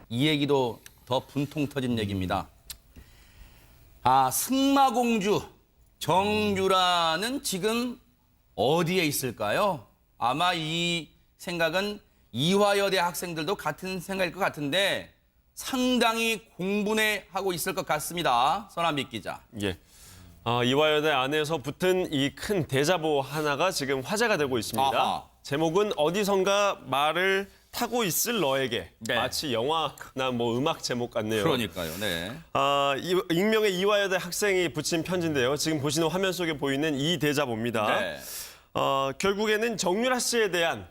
이 얘기도 더 분통 터진 얘기입니다. 아, 승마공주 정유라는 지금 어디에 있을까요? 아마 이 생각은 이화여대 학생들도 같은 생각일 것 같은데 상당히 공분해하고 있을 것 같습니다. 서남빛 기자. 예. 이화여대 안에서 붙은 이 큰 대자보 하나가 지금 화제가 되고 있습니다. 아하. 제목은 어디선가 말을 타고 있을 너에게. 네. 마치 영화나 뭐 음악 제목 같네요. 그러니까요. 네. 익명의 이화여대 학생이 붙인 편지인데요. 지금 보시는 화면 속에 보이는 이 대자보입니다. 네. 결국에는 정유라 씨에 대한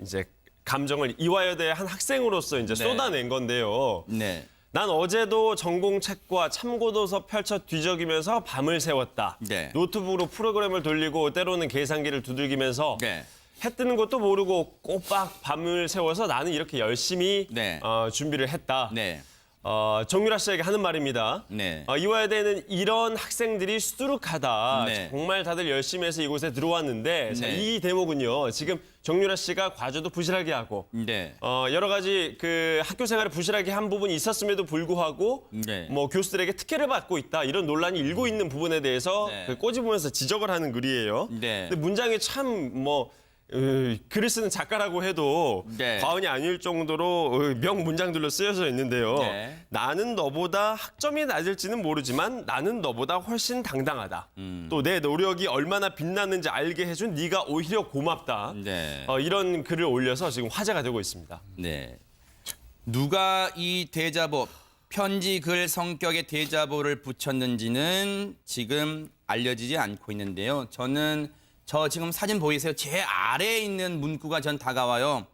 이제 감정을 이화여대 한 학생으로서 이제 네. 쏟아낸 건데요. 네. 난 어제도 전공책과 참고도서 펼쳐 뒤적이면서 밤을 새웠다. 네. 노트북으로 프로그램을 돌리고 때로는 계산기를 두들기면서 네. 해 뜨는 것도 모르고 꼬박 밤을 새워서 나는 이렇게 열심히 네. 준비를 했다. 네. 정유라 씨에게 하는 말입니다. 네. 이화여대는 이런 학생들이 수두룩하다. 네. 정말 다들 열심히 해서 이곳에 들어왔는데 자, 네. 이 대목은요. 지금 정유라 씨가 과제도 부실하게 하고 네. 여러 가지 그 학교 생활을 부실하게 한 부분이 있었음에도 불구하고 네. 뭐 교수들에게 특혜를 받고 있다 이런 논란이 일고 있는 부분에 대해서 네. 그 꼬집으면서 지적을 하는 글이에요. 네. 근데 문장이 참 뭐 글을 쓰는 작가라고 해도 네. 과언이 아닐 정도로 명문장들로 쓰여져 있는데요. 네. 나는 너보다 학점이 낮을지는 모르지만 나는 너보다 훨씬 당당하다. 또 내 노력이 얼마나 빛나는지 알게 해준 네가 오히려 고맙다. 네. 이런 글을 올려서 지금 화제가 되고 있습니다. 네. 누가 이 대자보, 편지 글 성격의 대자보를 붙였는지는 지금 알려지지 않고 있는데요. 저 지금 사진 보이세요? 제 아래에 있는 문구가 전 다가와요.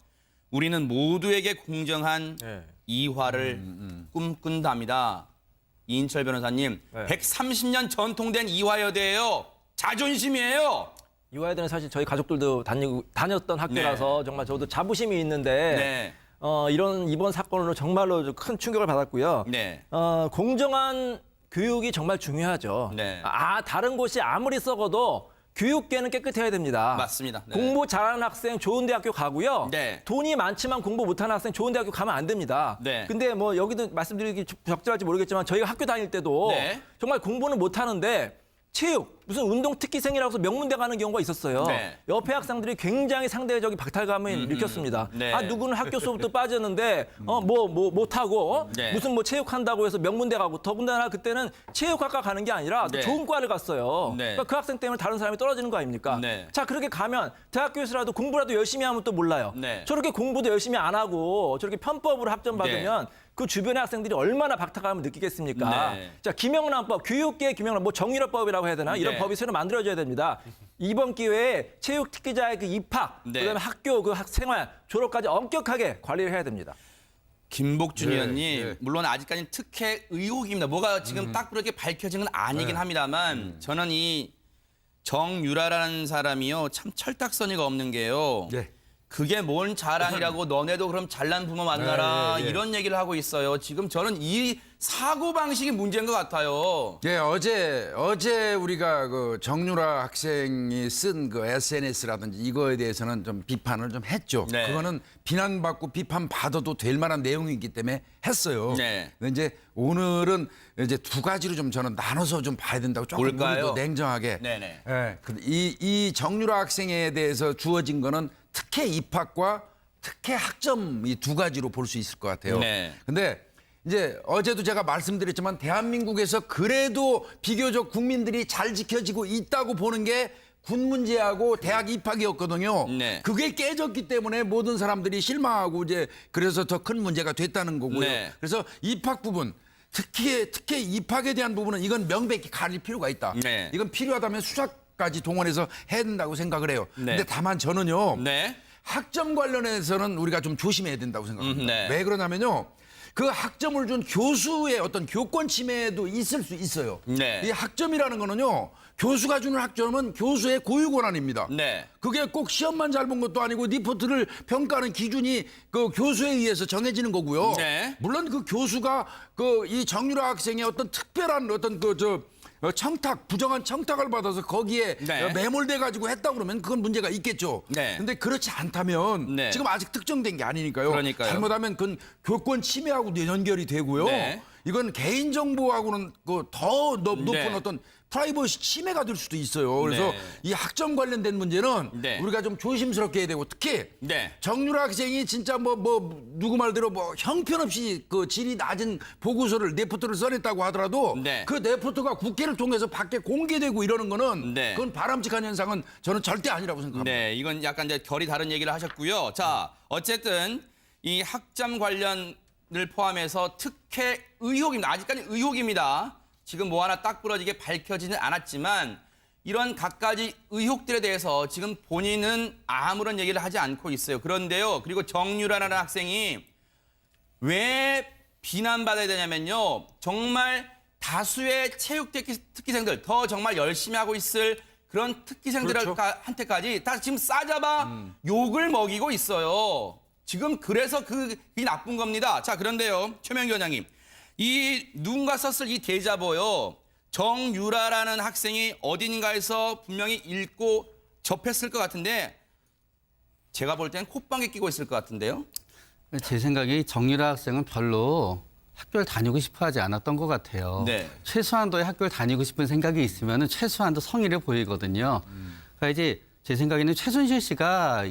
우리는 모두에게 공정한 이화를 꿈꾼답니다. 이인철 변호사님, 130년 전통된 이화여대예요. 자존심이에요. 이화여대는 사실 저희 가족들도 다녔던 학교라서 정말 저도 자부심이 있는데 네. 이번 사건으로 정말로 큰 충격을 받았고요. 네. 공정한 교육이 정말 중요하죠. 네. 다른 곳이 아무리 썩어도 교육계는 깨끗해야 됩니다. 맞습니다. 네. 공부 잘하는 학생 좋은 대학교 가고요. 네. 돈이 많지만 공부 못하는 학생 좋은 대학교 가면 안 됩니다. 네. 근데 뭐 여기도 말씀드리기 적절할지 모르겠지만 저희가 학교 다닐 때도 네. 정말 공부는 못하는데 체육, 무슨 운동 특기생이라고 해서 명문대 가는 경우가 있었어요. 네. 옆에 학생들이 굉장히 상대적인 박탈감을 느꼈습니다. 네. 누구는 학교 수업도 빠졌는데 못하고 네. 무슨 뭐 체육한다고 해서 명문대 가고 더군다나 그때는 체육학과 가는 게 아니라 또 네. 좋은 과를 갔어요. 네. 그러니까 그 학생 때문에 다른 사람이 떨어지는 거 아닙니까? 네. 자, 그렇게 가면 대학교에서라도 공부라도 열심히 하면 또 몰라요. 네. 저렇게 공부도 열심히 안 하고 저렇게 편법으로 학점 받으면 그 주변의 학생들이 얼마나 박탈감을 느끼겠습니까? 네. 자, 김영란법, 교육계의 김영란, 뭐 정유라법이라고 해야 되나? 이런 네. 법이 새로 만들어져야 됩니다. 이번 기회에 체육 특기자의 그 입학, 네. 그다음에 학교 그 생활, 졸업까지 엄격하게 관리를 해야 됩니다. 김복준 의원님, 물론 아직까지는 특혜 의혹입니다. 뭐가 지금 딱 그렇게 밝혀진 건 아니긴 합니다만 저는 이 정유라라는 사람이요 참 철딱서니가 없는 게요. 그게 뭔 자랑이라고 너네도 그럼 잘난 부모 만나라 이런 얘기를 하고 있어요. 지금 저는 이 사고방식이 문제인 것 같아요. 예, 어제 우리가 그 정유라 학생이 쓴 그 SNS라든지 이거에 대해서는 좀 비판을 좀 했죠. 네. 그거는 비난받고 비판받아도 될 만한 내용이기 때문에 했어요. 네. 근데 이제 오늘은 이제 두 가지로 좀 저는 나눠서 좀 봐야 된다고 조금 뭘까요? 우리도 냉정하게. 네네. 예, 이 정유라 학생에 대해서 주어진 거는 특혜 입학과 특혜 학점 이 두 가지로 볼 수 있을 것 같아요. 네. 근데 이제 어제도 제가 말씀드렸지만 대한민국에서 그래도 비교적 국민들이 잘 지켜지고 있다고 보는 게 군 문제하고 대학 입학이었거든요. 네. 그게 깨졌기 때문에 모든 사람들이 실망하고 이제 그래서 더 큰 문제가 됐다는 거고요. 네. 그래서 입학 부분 특히 입학에 대한 부분은 이건 명백히 가릴 필요가 있다. 네. 이건 필요하다면 수사까지 동원해서 해야 된다고 생각을 해요. 네. 근데 다만 저는요. 네. 학점 관련해서는 우리가 좀 조심해야 된다고 생각합니다. 네. 왜 그러냐면요. 그 학점을 준 교수의 어떤 교권 침해도 있을 수 있어요. 네. 이 학점이라는 거는요. 교수가 주는 학점은 교수의 고유 권한입니다. 네. 그게 꼭 시험만 잘 본 것도 아니고 리포트를 평가하는 기준이 그 교수에 의해서 정해지는 거고요. 네. 물론 그 교수가 그 이 정유라 학생의 어떤 특별한 어떤 청탁, 부정한 청탁을 받아서 거기에 네. 매몰돼 가지고 했다 그러면 그건 문제가 있겠죠. 네. 근데 그렇지 않다면 네. 지금 아직 특정된 게 아니니까요. 그러니까요. 잘못하면 그건 교권 침해하고도 연결이 되고요. 네. 이건 개인 정보하고는 더 높은 네. 어떤 프라이버시 침해가 될 수도 있어요. 그래서 네. 이 학점 관련된 문제는 네. 우리가 좀 조심스럽게 해야 되고 특히 네. 정유라 학생이 진짜 뭐 누구 말대로 뭐 형편없이 그 질이 낮은 보고서를 네포트를 써냈다고 하더라도 네. 그 네포트가 국회를 통해서 밖에 공개되고 이러는 거는 네. 그건 바람직한 현상은 저는 절대 아니라고 생각합니다. 네, 이건 약간 이제 결이 다른 얘기를 하셨고요. 자, 어쨌든 이 학점 관련을 포함해서 특혜 의혹입니다. 아직까지 의혹입니다. 지금 뭐 하나 딱 부러지게 밝혀지진 않았지만 이런 갖가지 의혹들에 대해서 지금 본인은 아무런 얘기를 하지 않고 있어요. 그런데요. 그리고 정유라라는 학생이 왜 비난받아야 되냐면요. 정말 다수의 체육 특기생들, 더 정말 열심히 하고 있을 그런 특기생들한테까지 다 지금 싸잡아 욕을 먹이고 있어요. 지금 그래서 그게 나쁜 겁니다. 자, 그런데요. 최명기 원장님. 이 누군가 썼을 이 대자보요. 정유라라는 학생이 어딘가에서 분명히 읽고 접했을 것 같은데 제가 볼 때는 콧방귀 끼고 있을 것 같은데요. 제 생각에 정유라 학생은 별로 학교를 다니고 싶어 하지 않았던 것 같아요. 네. 최소한도의 학교를 다니고 싶은 생각이 있으면 최소한도 성의를 보이거든요. 그러니까 이제 제 생각에는 최순실 씨가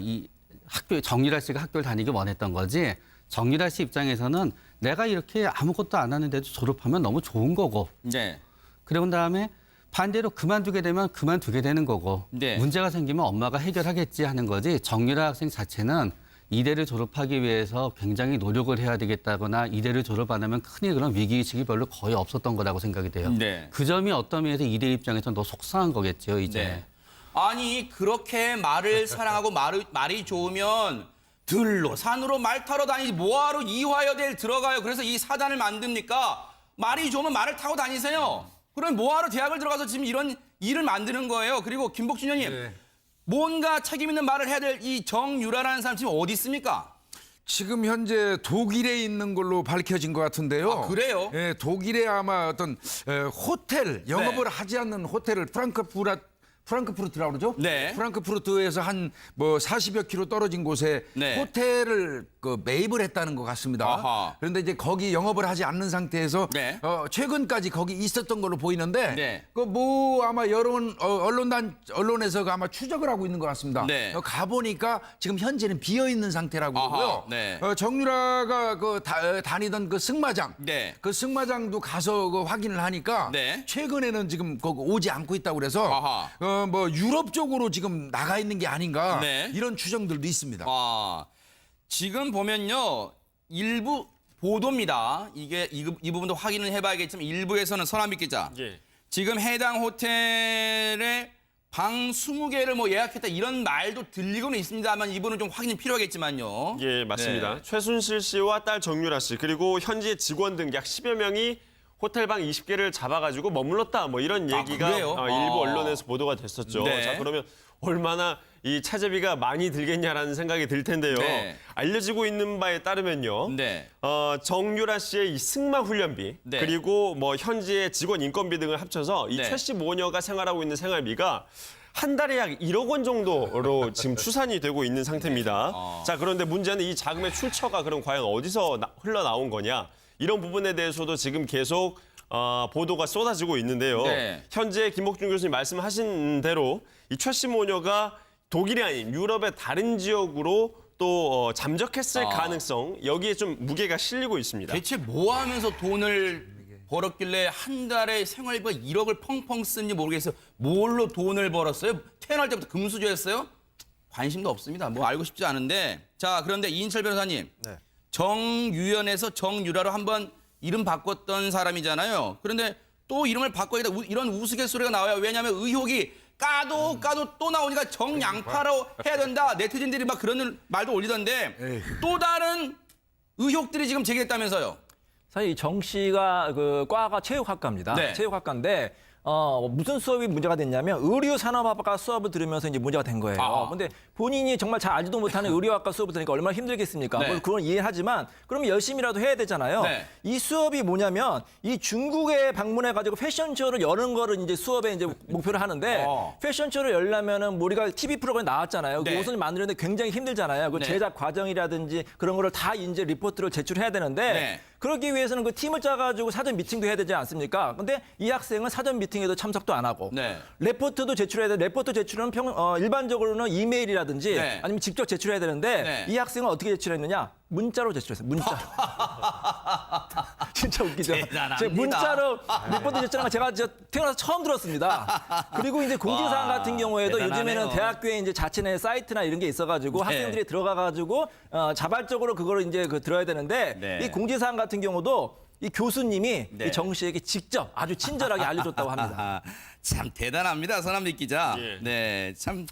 정유라 씨가 학교를 다니기 원했던 거지 정유라 씨 입장에서는 내가 이렇게 아무것도 안 하는데도 졸업하면 너무 좋은 거고 네. 그러고 다음에 반대로 그만두게 되면 그만두게 되는 거고 네. 문제가 생기면 엄마가 해결하겠지 하는 거지 정유라 학생 자체는 이대를 졸업하기 위해서 굉장히 노력을 해야 되겠다거나 이대를 졸업 안 하면 큰일 그런 위기의식이 별로 거의 없었던 거라고 생각이 돼요. 네. 그 점이 어떤 면에서 이대 입장에서는 더 속상한 거겠죠, 이제. 네. 아니 그렇게 말을 사랑하고 말이 좋으면 들로 산으로 말 타러 다니지 뭐하러 이화여대를 들어가요. 그래서 이 사단을 만듭니까? 말이 좋으면 말을 타고 다니세요. 그럼 뭐하러 대학을 들어가서 지금 이런 일을 만드는 거예요. 그리고 김복준 의원님 네. 뭔가 책임 있는 말을 해야 될 이 정유라라는 사람 지금 어디 있습니까? 지금 현재 독일에 있는 걸로 밝혀진 것 같은데요. 아, 그래요? 예, 독일에 아마 어떤 호텔 영업을 네. 하지 않는 호텔을 프랑크푸르트라고 그러죠? 네. 프랑크푸르트에서 한 뭐 40여 킬로 떨어진 곳에 네. 호텔을 매입을 했다는 것 같습니다. 아하. 그런데 이제 거기 영업을 하지 않는 상태에서 네. 최근까지 거기 있었던 걸로 보이는데 네. 그 뭐 아마 언론에서 아마 추적을 하고 있는 것 같습니다. 네. 가 보니까 지금 현재는 비어 있는 상태라고 아하, 그러고요. 네. 정유라가 다니던 그 승마장, 네. 그 승마장도 가서 확인을 하니까 네. 최근에는 지금 거기 오지 않고 있다고 그래서 아하. 뭐 유럽 쪽으로 지금 나가 있는 게 아닌가 네. 이런 추정들도 있습니다. 아, 지금 보면요. 일부 보도입니다. 이 부분도 확인을 해봐야겠지만 일부에서는 서남빛 기자. 예. 지금 해당 호텔에 방 20개를 뭐 예약했다 이런 말도 들리고는 있습니다만 이분은 좀 확인이 필요하겠지만요. 예, 맞습니다. 네. 최순실 씨와 딸 정유라 씨 그리고 현지 직원 등 약 10여 명이 호텔방 20개를 잡아가지고 머물렀다 뭐 이런 얘기가 그래요? 일부 언론에서 보도가 됐었죠. 네. 자 그러면 얼마나 이 차제비가 많이 들겠냐라는 생각이 들 텐데요. 네. 알려지고 있는 바에 따르면요. 네. 정유라 씨의 이 승마 훈련비 네. 그리고 뭐 현지의 직원 인건비 등을 합쳐서 이 네. 최 씨 모녀가 생활하고 있는 생활비가 한 달에 약 1억 원 정도로 지금 추산이 되고 있는 상태입니다. 자 그런데 문제는 이 자금의 출처가 그럼 과연 어디서 흘러나온 거냐 이런 부분에 대해서도 지금 계속 보도가 쏟아지고 있는데요. 네. 현재 김복준 교수님 말씀하신 대로 이 최 씨 모녀가 독일이 아닌 유럽의 다른 지역으로 또 잠적했을 가능성 여기에 좀 무게가 실리고 있습니다. 대체 뭐 하면서 돈을 벌었길래 한 달에 생활비가 1억을 펑펑 쓰는지 모르겠어요. 뭘로 돈을 벌었어요? 태어날 때부터 금수저였어요? 관심도 없습니다. 뭐 알고 싶지 않은데. 자, 그런데 이인철 변호사님. 네. 정유연에서 정유라로 한번 이름 바꿨던 사람이잖아요. 그런데 또 이름을 바꿔야 이런 우스갯소리가 나와요. 왜냐하면 의혹이 까도 또 나오니까 정양파로 해야 된다. 네티즌들이 막 그런 말도 올리던데 또 다른 의혹들이 지금 제기됐다면서요. 사실 이 정 씨가 그 과가 체육학과입니다. 네. 체육학과인데 무슨 수업이 문제가 됐냐면 의료산업학과 수업을 들으면서 이제 문제가 된 거예요. 근데 본인이 정말 잘 알지도 못하는 의료학과 수업을 들으니까 얼마나 힘들겠습니까? 네. 뭐 그건 이해하지만 그러면 열심히라도 해야 되잖아요. 네. 이 수업이 뭐냐면 이 중국에 방문해 가지고 패션쇼를 여는 거를 이제 수업에 이제 목표로 하는데 패션쇼를 열려면은 우리가 TV 프로그램에 나왔잖아요. 그 네. 옷을 만드는데 굉장히 힘들잖아요. 그 네. 제작 과정이라든지 그런 거를 다 이제 리포트를 제출해야 되는데 네. 그러기 위해서는 그 팀을 짜가지고 사전 미팅도 해야 되지 않습니까? 근데 이 학생은 사전 미팅에도 참석도 안 하고 네. 레포트도 제출해야 돼. 레포트 제출은 일반적으로는 이메일이라든지 네. 아니면 직접 제출해야 되는데 네. 이 학생은 어떻게 제출했느냐? 문자로 제출했어요. 문자로. 진짜 웃기죠. 대단합니다. 제가 문자로 리포트 제출한 거 제가 태어나서 처음 들었습니다. 그리고 이제 공지사항 같은 경우에도 대단하네요. 요즘에는 대학교에 이제 자체 내 사이트나 이런 게 있어가지고 네. 학생들이 들어가가지고 자발적으로 그거를 이제 들어야 되는데 네. 이 공지사항 같은 경우도 이 교수님이 네. 이 정 씨에게 직접 아주 친절하게 알려줬다고 합니다. 아, 참 대단합니다, 서남빛 기자. 예. 네, 참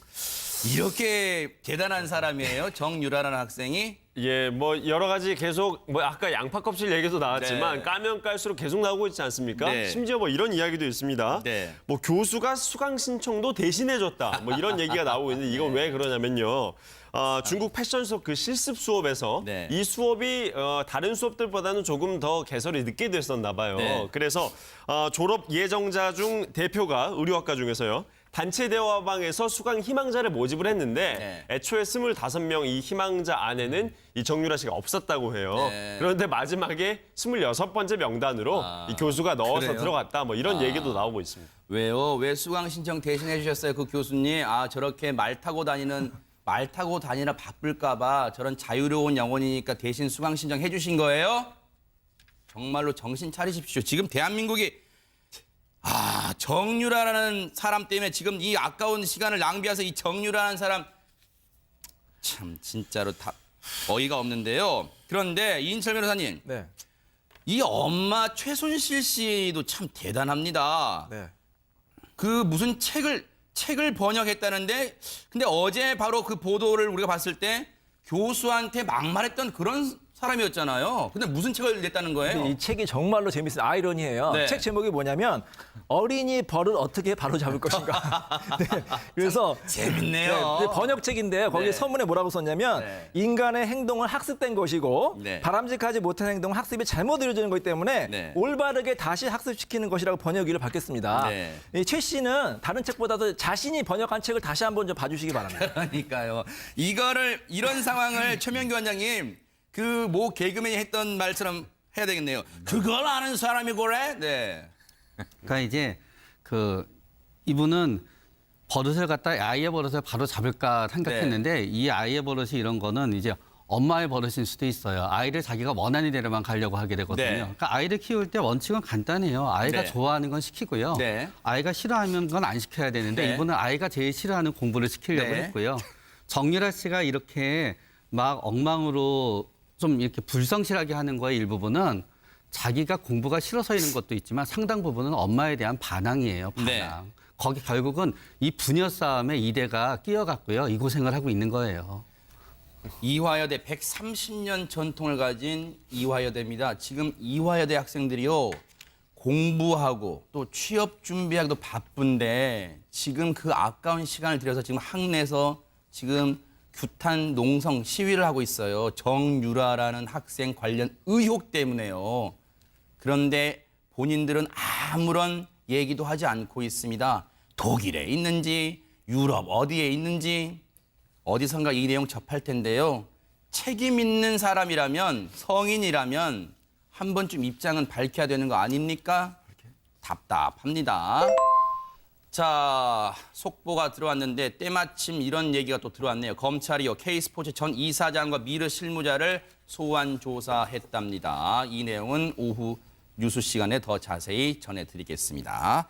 이렇게 대단한 사람이에요, 정유라라는 학생이. 예, 뭐 여러 가지 계속 뭐 아까 양파 껍질 얘기도 나왔지만 네. 까면 깔수록 계속 나오고 있지 않습니까? 네. 심지어 뭐 이런 이야기도 있습니다. 네. 뭐 교수가 수강 신청도 대신해줬다. 뭐 이런 얘기가 나오고 있는데 이건 왜 그러냐면요. 중국 패션 수업 그 실습 수업에서 네. 이 수업이 다른 수업들보다는 조금 더 개설이 늦게 됐었나 봐요. 네. 그래서 졸업 예정자 중 대표가 의료학과 중에서요. 단체 대화방에서 수강 희망자를 모집을 했는데 네. 애초에 25명 이 희망자 안에는 이 정유라 씨가 없었다고 해요. 네. 그런데 마지막에 26번째 명단으로 이 교수가 넣어서 그래요? 들어갔다. 뭐 이런 얘기도 나오고 있습니다. 왜요? 왜 수강 신청 대신해 주셨어요, 그 교수님? 아, 저렇게 말 타고 다니나 바쁠까봐 저런 자유로운 영혼이니까 대신 수강 신청해 주신 거예요? 정말로 정신 차리십시오. 지금 대한민국이 정유라라는 사람 때문에 지금 이 아까운 시간을 낭비해서 이 정유라라는 사람 참 진짜로 다 어이가 없는데요. 그런데 이인철 변호사님, 네. 이 엄마 최순실 씨도 참 대단합니다. 네. 그 무슨 책을 번역했다는데 근데 어제 바로 그 보도를 우리가 봤을 때 교수한테 막말했던 그런 사람이었잖아요. 근데 무슨 책을 냈다는 거예요? 근데 이 책이 정말로 재밌어요. 아이러니해요. 네. 책 제목이 뭐냐면 어린이 벌을 어떻게 바로잡을 것인가. 네. 그래서 재밌네요. 네, 번역책인데 거기 네. 서문에 뭐라고 썼냐면 네. 인간의 행동은 학습된 것이고 네. 바람직하지 못한 행동은 학습이 잘못 이루어지는 거기 때문에 네. 올바르게 다시 학습시키는 것이라고 번역기를 밝혔습니다. 네. 이 최 씨는 다른 책보다도 자신이 번역한 책을 다시 한번 좀 봐주시기 바랍니다. 그러니까요. 이런 상황을 최명규 원장님 그 모 개그맨이 했던 말처럼 해야 되겠네요. 그걸 아는 사람이 그래? 네. 그러니까 이제 이분은 버릇을 갖다 아이의 버릇을 바로 잡을까 생각했는데 이 아이의 버릇이 이런 거는 이제 엄마의 버릇일 수도 있어요. 아이를 자기가 원하는 대로만 가려고 하게 되거든요. 네. 그러니까 아이를 키울 때 원칙은 간단해요. 아이가 네. 좋아하는 건 시키고요. 네. 아이가 싫어하는 건 안 시켜야 되는데 네. 이분은 아이가 제일 싫어하는 공부를 시키려고 네. 했고요. 정유라 씨가 이렇게 막 엉망으로 좀 이렇게 불성실하게 하는 거의 일부분은 자기가 공부가 싫어서이는 것도 있지만 상당 부분은 엄마에 대한 반항이에요. 반항. 네. 거기 결국은 이 부녀 싸움에 이대가 끼어갔고요. 이 고생을 하고 있는 거예요. 이화여대 130년 전통을 가진 이화여대입니다. 지금 이화여대 학생들이요. 공부하고 또 취업 준비하기도 바쁜데 지금 그 아까운 시간을 들여서 지금 학내에서 지금 규탄 농성 시위를 하고 있어요. 정유라라는 학생 관련 의혹 때문에요. 그런데 본인들은 아무런 얘기도 하지 않고 있습니다. 독일에 있는지 유럽 어디에 있는지 어디선가 이 내용 접할 텐데요. 책임 있는 사람이라면 성인이라면 한 번쯤 입장은 밝혀야 되는 거 아닙니까? 답답합니다. 자, 속보가 들어왔는데 때마침 이런 얘기가 또 들어왔네요. 검찰이요. K스포츠 전 이사장과 미르 실무자를 소환 조사했답니다. 이 내용은 오후 뉴스 시간에 더 자세히 전해드리겠습니다.